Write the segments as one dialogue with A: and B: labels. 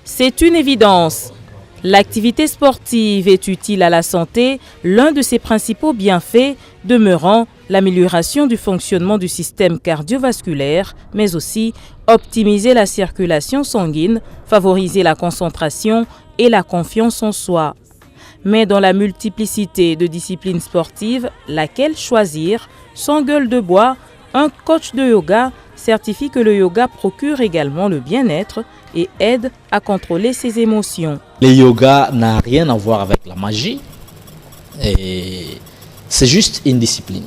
A: C'est une évidence. L'activité sportive est utile à la santé, l'un de ses principaux bienfaits demeurant l'amélioration du fonctionnement du système cardiovasculaire, mais aussi optimiser la circulation sanguine, favoriser la concentration et la confiance en soi. Mais dans la multiplicité de disciplines sportives, laquelle choisir? Sans gueule de bois, un coach de yoga certifie que le yoga procure également le bien-être et aide à contrôler ses émotions.
B: Le yoga n'a rien à voir avec la magie, c'est juste une discipline.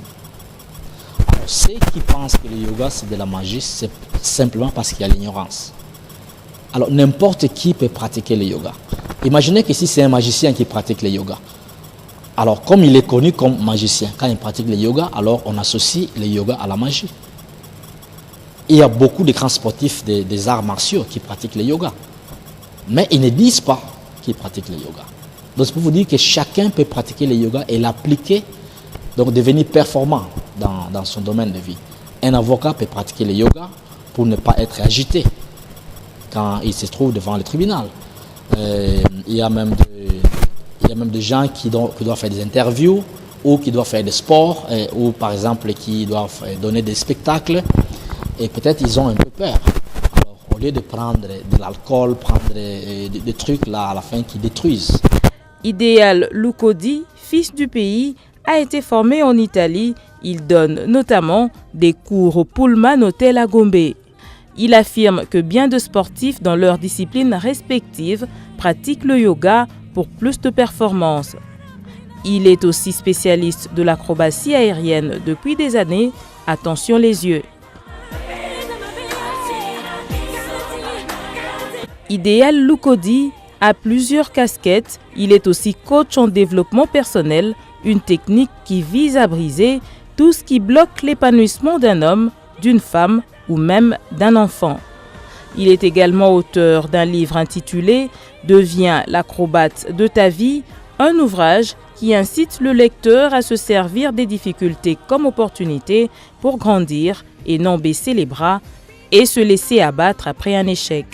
B: Alors, ceux qui pensent que le yoga c'est de la magie, c'est simplement parce qu'il y a l'ignorance. Alors n'importe qui peut pratiquer le yoga. Imaginez que si c'est un magicien qui pratique le yoga, alors comme il est connu comme magicien, quand il pratique le yoga, alors on associe le yoga à la magie. Il y a beaucoup de grands sportifs des arts martiaux qui pratiquent le yoga. Mais ils ne disent pas qu'ils pratiquent le yoga. Donc c'est pour vous dire que chacun peut pratiquer le yoga et l'appliquer, donc devenir performant dans son domaine de vie. Un avocat peut pratiquer le yoga pour ne pas être agité quand il se trouve devant le tribunal. Il y a même des gens qui doivent faire des interviews ou qui doivent faire des sports ou par exemple qui doivent donner des spectacles. Et peut-être ils ont un peu peur. Alors, au lieu de prendre de l'alcool, prendre des trucs là à la fin qui détruisent.
A: Idéal Lucodi, fils du pays, a été formé en Italie. Il donne notamment des cours au Pullman Hotel à Gombe. Il affirme que bien de sportifs dans leurs disciplines respectives pratiquent le yoga pour plus de performance. Il est aussi spécialiste de l'acrobatie aérienne depuis des années. Attention les yeux. Idéal Lucodi a plusieurs casquettes. Il est aussi coach en développement personnel, une technique qui vise à briser tout ce qui bloque l'épanouissement d'un homme, d'une femme ou même d'un enfant. Il est également auteur d'un livre intitulé « Deviens l'acrobate de ta vie », un ouvrage qui incite le lecteur à se servir des difficultés comme opportunités pour grandir et non baisser les bras et se laisser abattre après un échec.